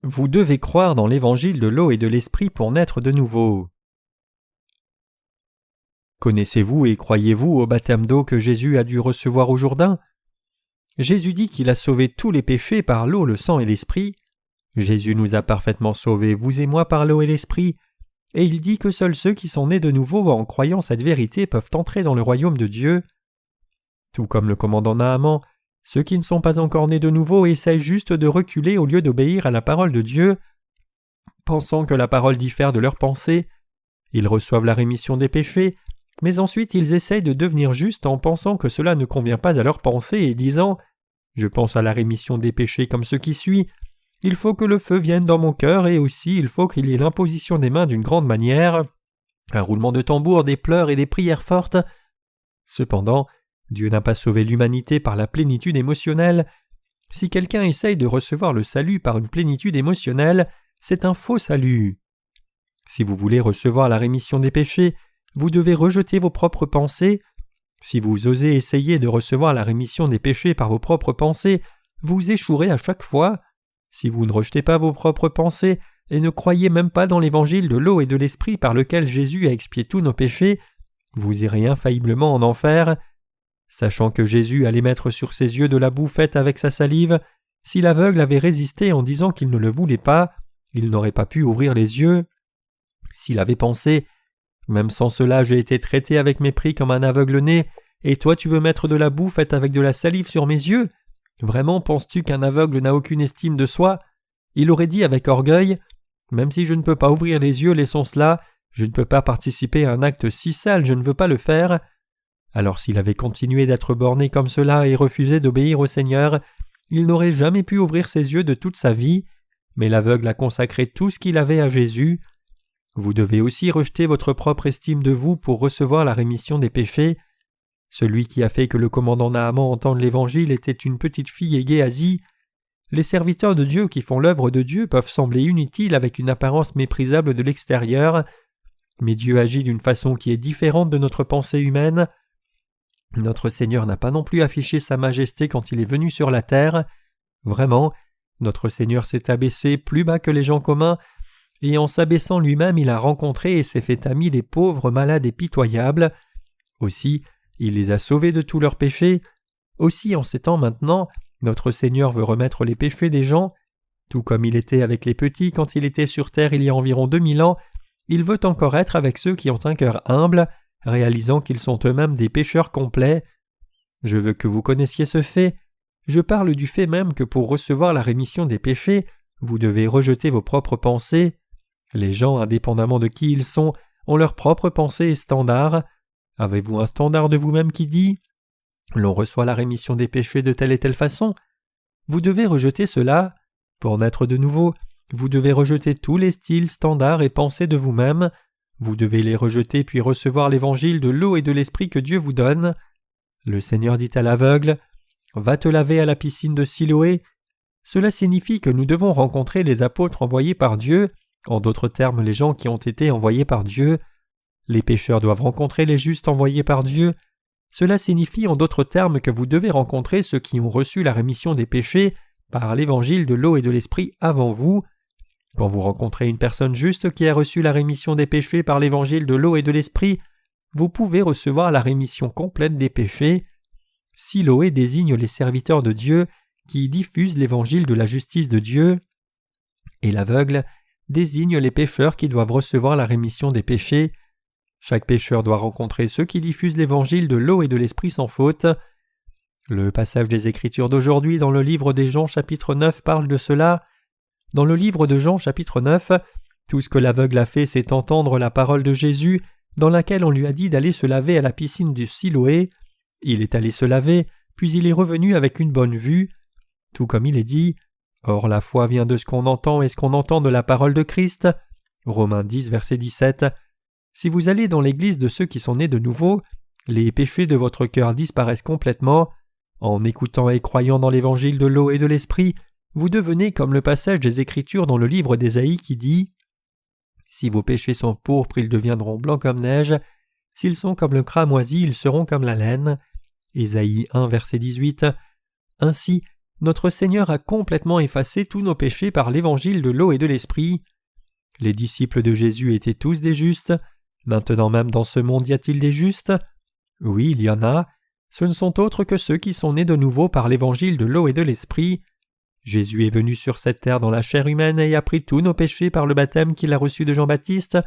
Vous devez croire dans l'évangile de l'eau et de l'esprit pour naître de nouveau. Connaissez-vous et croyez-vous au baptême d'eau que Jésus a dû recevoir au Jourdain? Jésus dit qu'il a sauvé tous les péchés par l'eau, le sang et l'esprit. Jésus nous a parfaitement sauvés, vous et moi, par l'eau et l'esprit, et il dit que seuls ceux qui sont nés de nouveau en croyant cette vérité peuvent entrer dans le royaume de Dieu. Tout comme le commandant Naaman, ceux qui ne sont pas encore nés de nouveau essayent juste de reculer au lieu d'obéir à la parole de Dieu, pensant que la parole diffère de leurs pensées. Ils reçoivent la rémission des péchés, mais ensuite ils essayent de devenir justes en pensant que cela ne convient pas à leurs pensées et disant « Je pense à la rémission des péchés comme ce qui suit. Il faut que le feu vienne dans mon cœur et aussi il faut qu'il y ait l'imposition des mains d'une grande manière, un roulement de tambour, des pleurs et des prières fortes. » Cependant, Dieu n'a pas sauvé l'humanité par la plénitude émotionnelle. Si quelqu'un essaye de recevoir le salut par une plénitude émotionnelle, c'est un faux salut. Si vous voulez recevoir la rémission des péchés, vous devez rejeter vos propres pensées. Si vous osez essayer de recevoir la rémission des péchés par vos propres pensées, vous échouerez à chaque fois. Si vous ne rejetez pas vos propres pensées et ne croyez même pas dans l'évangile de l'eau et de l'esprit par lequel Jésus a expié tous nos péchés, vous irez infailliblement en enfer. Sachant que Jésus allait mettre sur ses yeux de la boue faite avec sa salive, si l'aveugle avait résisté en disant qu'il ne le voulait pas, il n'aurait pas pu ouvrir les yeux. S'il avait pensé « Même sans cela, j'ai été traité avec mépris comme un aveugle-né, et toi tu veux mettre de la boue faite avec de la salive sur mes yeux? Vraiment penses-tu qu'un aveugle n'a aucune estime de soi ?» Il aurait dit avec orgueil « Même si je ne peux pas ouvrir les yeux, laissons cela, je ne peux pas participer à un acte si sale, je ne veux pas le faire. » Alors s'il avait continué d'être borné comme cela et refusé d'obéir au Seigneur, il n'aurait jamais pu ouvrir ses yeux de toute sa vie. mais l'aveugle a consacré tout ce qu'il avait à Jésus. Vous devez aussi rejeter votre propre estime de vous pour recevoir la rémission des péchés. Celui qui a fait que le commandant Naaman entende l'Évangile était une petite fille et Géasi. Les serviteurs de Dieu qui font l'œuvre de Dieu peuvent sembler inutiles avec une apparence méprisable de l'extérieur, mais Dieu agit d'une façon qui est différente de notre pensée humaine. Notre Seigneur n'a pas non plus affiché sa majesté quand il est venu sur la terre. Vraiment, notre Seigneur s'est abaissé plus bas que les gens communs, et en s'abaissant lui-même, il a rencontré et s'est fait ami des pauvres, malades et pitoyables. Aussi, il les a sauvés de tous leurs péchés. Aussi, en ces temps maintenant, notre Seigneur veut remettre les péchés des gens. Tout comme il était avec les petits quand il était sur terre il y a environ 2000 ans, il veut encore être avec ceux qui ont un cœur humble, réalisant qu'ils sont eux-mêmes des pécheurs complets. Je veux que vous connaissiez ce fait. Je parle du fait même que pour recevoir la rémission des péchés, vous devez rejeter vos propres pensées. Les gens, indépendamment de qui ils sont, ont leurs propres pensées et standards. Avez-vous un standard de vous-même qui dit « L'on reçoit la rémission des péchés de telle et telle façon » Vous devez rejeter cela. Pour naître de nouveau, vous devez rejeter tous les styles, standards et pensées de vous-même. Vous devez les rejeter puis recevoir l'évangile de l'eau et de l'esprit que Dieu vous donne. Le Seigneur dit à l'aveugle « Va te laver à la piscine de Siloé ». Cela signifie que nous devons rencontrer les apôtres envoyés par Dieu, en d'autres termes les gens qui ont été envoyés par Dieu. Les pécheurs doivent rencontrer les justes envoyés par Dieu. Cela signifie en d'autres termes que vous devez rencontrer ceux qui ont reçu la rémission des péchés par l'évangile de l'eau et de l'esprit avant vous. Quand vous rencontrez une personne juste qui a reçu la rémission des péchés par l'évangile de l'eau et de l'esprit, vous pouvez recevoir la rémission complète des péchés. Siloé désigne les serviteurs de Dieu qui diffusent l'évangile de la justice de Dieu, et l'aveugle désigne les pécheurs qui doivent recevoir la rémission des péchés. Chaque pécheur doit rencontrer ceux qui diffusent l'évangile de l'eau et de l'esprit sans faute. Le passage des Écritures d'aujourd'hui dans le livre des Jean chapitre 9 parle de cela. Dans le livre de Jean chapitre 9, tout ce que l'aveugle a fait c'est entendre la parole de Jésus dans laquelle on lui a dit d'aller se laver à la piscine du Siloé. Il est allé se laver, puis il est revenu avec une bonne vue. Tout comme il est dit « Or la foi vient de ce qu'on entend et ce qu'on entend de la parole de Christ » Romains 10, verset 17. Si vous allez dans l'église de ceux qui sont nés de nouveau, les péchés de votre cœur disparaissent complètement. En écoutant et croyant dans l'évangile de l'eau et de l'esprit, vous devenez comme le passage des Écritures dans le livre d'Ésaïe qui dit « Si vos péchés sont pourpres, ils deviendront blancs comme neige. S'ils sont comme le cramoisi, ils seront comme la laine. » Ésaïe 1, verset 18. Ainsi, notre Seigneur a complètement effacé tous nos péchés par l'évangile de l'eau et de l'esprit. Les disciples de Jésus étaient tous des justes. Maintenant même dans ce monde y a-t-il des justes? Oui, il y en a. Ce ne sont autres que ceux qui sont nés de nouveau par l'évangile de l'eau et de l'esprit. Jésus est venu sur cette terre dans la chair humaine et a pris tous nos péchés par le baptême qu'il a reçu de Jean-Baptiste.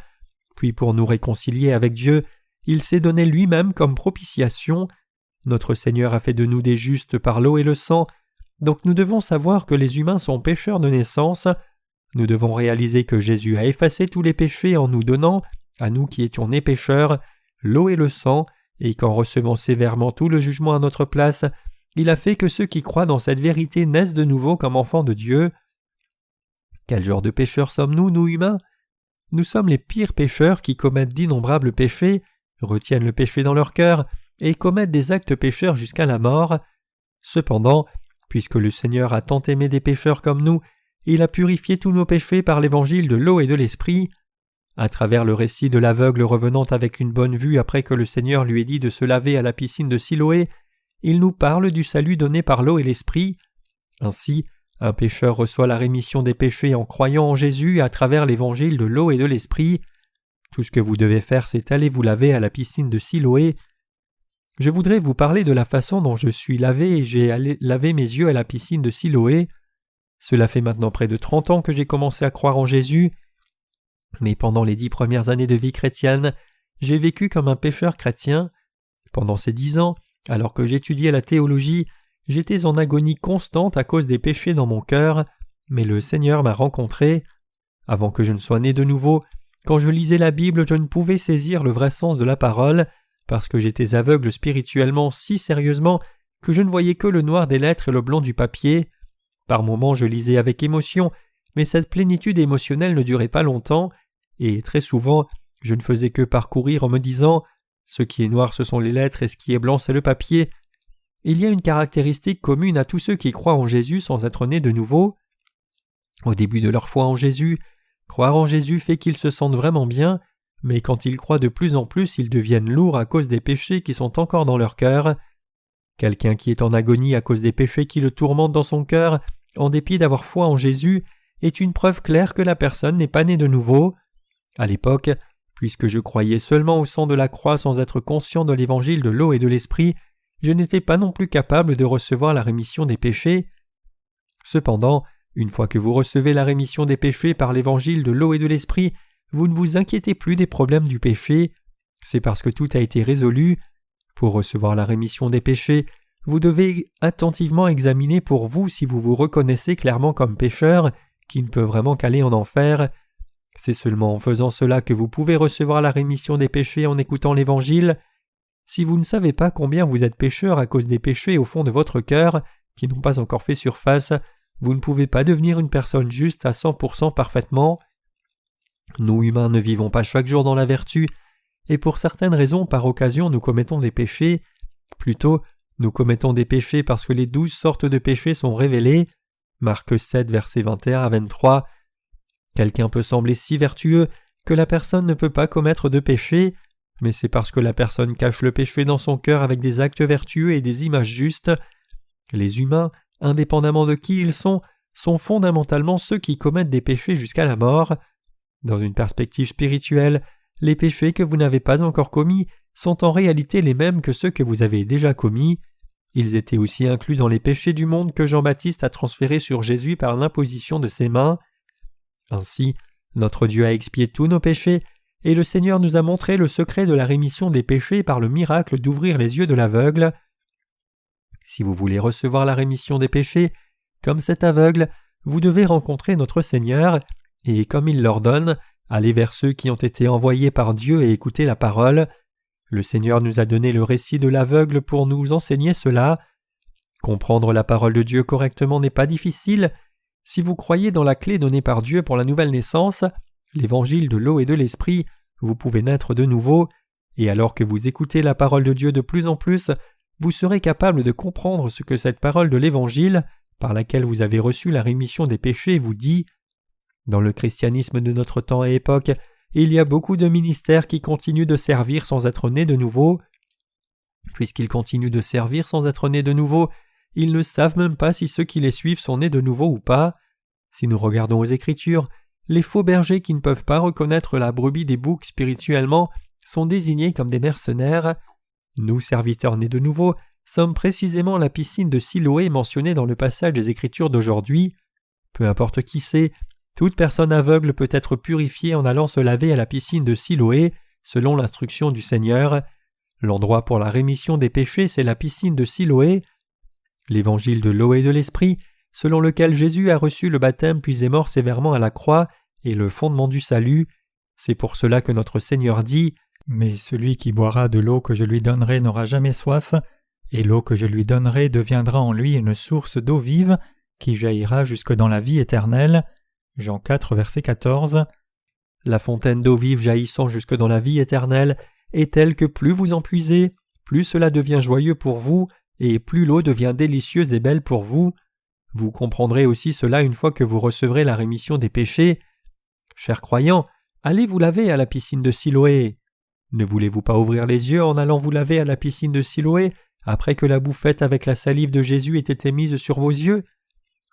Puis pour nous réconcilier avec Dieu, il s'est donné lui-même comme propitiation. Notre Seigneur a fait de nous des justes par l'eau et le sang. Donc nous devons savoir que les humains sont pécheurs de naissance. Nous devons réaliser que Jésus a effacé tous les péchés en nous donnant, à nous qui étions nés pécheurs, l'eau et le sang, et qu'en recevant sévèrement tout le jugement à notre place, il a fait que ceux qui croient dans cette vérité naissent de nouveau comme enfants de Dieu. Quel genre de pécheurs sommes-nous, nous humains? Nous sommes les pires pécheurs qui commettent d'innombrables péchés, retiennent le péché dans leur cœur et commettent des actes pécheurs jusqu'à la mort. Cependant, puisque le Seigneur a tant aimé des pécheurs comme nous, il a purifié tous nos péchés par l'évangile de l'eau et de l'esprit. À travers le récit de l'aveugle revenant avec une bonne vue après que le Seigneur lui ait dit de se laver à la piscine de Siloé, il nous parle du salut donné par l'eau et l'esprit. Ainsi, un pécheur reçoit la rémission des péchés en croyant en Jésus à travers l'évangile de l'eau et de l'esprit. Tout ce que vous devez faire, c'est aller vous laver à la piscine de Siloé. Je voudrais vous parler de la façon dont je suis lavé et j'ai lavé mes yeux à la piscine de Siloé. Cela fait maintenant près de 30 ans que j'ai commencé à croire en Jésus. Mais pendant les 10 premières années de vie chrétienne, j'ai vécu comme un pécheur chrétien. Pendant ces 10 ans, alors que j'étudiais la théologie, j'étais en agonie constante à cause des péchés dans mon cœur, mais le Seigneur m'a rencontré. Avant que je ne sois né de nouveau, quand je lisais la Bible, je ne pouvais saisir le vrai sens de la parole, parce que j'étais aveugle spirituellement si sérieusement que je ne voyais que le noir des lettres et le blanc du papier. Par moments je lisais avec émotion, mais cette plénitude émotionnelle ne durait pas longtemps, et très souvent, je ne faisais que parcourir en me disant « ce qui est noir ce sont les lettres et ce qui est blanc c'est le papier ». Il y a une caractéristique commune à tous ceux qui croient en Jésus sans être nés de nouveau. Au début de leur foi en Jésus, croire en Jésus fait qu'ils se sentent vraiment bien, mais quand ils croient de plus en plus, ils deviennent lourds à cause des péchés qui sont encore dans leur cœur. Quelqu'un qui est en agonie à cause des péchés qui le tourmentent dans son cœur, en dépit d'avoir foi en Jésus, est une preuve claire que la personne n'est pas née de nouveau. À l'époque, puisque je croyais seulement au sang de la croix sans être conscient de l'évangile de l'eau et de l'esprit, je n'étais pas non plus capable de recevoir la rémission des péchés. Cependant, une fois que vous recevez la rémission des péchés par l'évangile de l'eau et de l'esprit, vous ne vous inquiétez plus des problèmes du péché. C'est parce que tout a été résolu. Pour recevoir la rémission des péchés, vous devez attentivement examiner pour vous si vous vous reconnaissez clairement comme pécheur, qui ne peut vraiment qu'aller en enfer. C'est seulement en faisant cela que vous pouvez recevoir la rémission des péchés en écoutant l'Évangile. Si vous ne savez pas combien vous êtes pécheur à cause des péchés au fond de votre cœur, qui n'ont pas encore fait surface, vous ne pouvez pas devenir une personne juste à 100% parfaitement. Nous humains ne vivons pas chaque jour dans la vertu, et pour certaines raisons par occasion nous commettons des péchés. Plutôt, nous commettons des péchés parce que les 12 sortes de péchés sont révélés. Marc 7, versets 21 à 23. Quelqu'un peut sembler si vertueux que la personne ne peut pas commettre de péché, mais c'est parce que la personne cache le péché dans son cœur avec des actes vertueux et des images justes. Les humains, indépendamment de qui ils sont fondamentalement ceux qui commettent des péchés jusqu'à la mort. Dans une perspective spirituelle, les péchés que vous n'avez pas encore commis sont en réalité les mêmes que ceux que vous avez déjà commis. Ils étaient aussi inclus dans les péchés du monde que Jean-Baptiste a transférés sur Jésus par l'imposition de ses mains. Ainsi, notre Dieu a expié tous nos péchés, et le Seigneur nous a montré le secret de la rémission des péchés par le miracle d'ouvrir les yeux de l'aveugle. Si vous voulez recevoir la rémission des péchés, comme cet aveugle, vous devez rencontrer notre Seigneur, et comme il l'ordonne, aller vers ceux qui ont été envoyés par Dieu et écouter la parole. Le Seigneur nous a donné le récit de l'aveugle pour nous enseigner cela. Comprendre la parole de Dieu correctement n'est pas difficile. Si vous croyez dans la clé donnée par Dieu pour la nouvelle naissance, l'évangile de l'eau et de l'esprit, vous pouvez naître de nouveau, et alors que vous écoutez la parole de Dieu de plus en plus, vous serez capable de comprendre ce que cette parole de l'évangile, par laquelle vous avez reçu la rémission des péchés, vous dit. Dans le christianisme de notre temps et époque, il y a beaucoup de ministères qui continuent de servir sans être nés de nouveau. Puisqu'ils continuent de servir sans être nés de nouveau, ils ne savent même pas si ceux qui les suivent sont nés de nouveau ou pas. Si nous regardons aux Écritures, les faux bergers qui ne peuvent pas reconnaître la brebis des boucs spirituellement sont désignés comme des mercenaires. Nous, serviteurs nés de nouveau, sommes précisément la piscine de Siloé mentionnée dans le passage des Écritures d'aujourd'hui. Peu importe qui c'est, toute personne aveugle peut être purifiée en allant se laver à la piscine de Siloé, selon l'instruction du Seigneur. L'endroit pour la rémission des péchés, c'est la piscine de Siloé. L'évangile de l'eau et de l'esprit, selon lequel Jésus a reçu le baptême puis est mort sévèrement à la croix, est le fondement du salut. C'est pour cela que notre Seigneur dit « Mais celui qui boira de l'eau que je lui donnerai n'aura jamais soif, et l'eau que je lui donnerai deviendra en lui une source d'eau vive, qui jaillira jusque dans la vie éternelle. » Jean 4, verset 14. La fontaine d'eau vive jaillissant jusque dans la vie éternelle est telle que plus vous en puisez, plus cela devient joyeux pour vous, et plus l'eau devient délicieuse et belle pour vous. Vous comprendrez aussi cela une fois que vous recevrez la rémission des péchés. Chers croyants, allez vous laver à la piscine de Siloé. Ne voulez-vous pas ouvrir les yeux en allant vous laver à la piscine de Siloé après que la boue faite avec la salive de Jésus ait été mise sur vos yeux?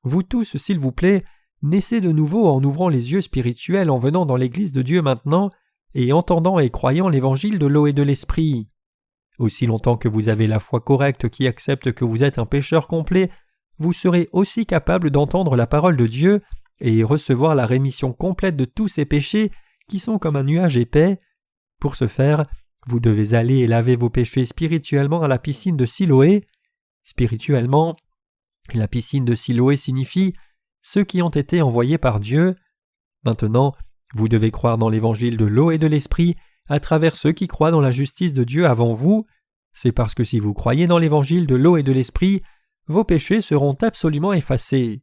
Vous tous, s'il vous plaît, naissez de nouveau en ouvrant les yeux spirituels en venant dans l'Église de Dieu maintenant et entendant et croyant l'évangile de l'eau et de l'esprit. Aussi longtemps que vous avez la foi correcte qui accepte que vous êtes un pécheur complet, vous serez aussi capable d'entendre la parole de Dieu et recevoir la rémission complète de tous ces péchés qui sont comme un nuage épais. Pour ce faire, vous devez aller et laver vos péchés spirituellement à la piscine de Siloé. Spirituellement, la piscine de Siloé signifie ceux qui ont été envoyés par Dieu. Maintenant, vous devez croire dans l'évangile de l'eau et de l'esprit à travers ceux qui croient dans la justice de Dieu avant vous. C'est parce que si vous croyez dans l'évangile de l'eau et de l'esprit, vos péchés seront absolument effacés.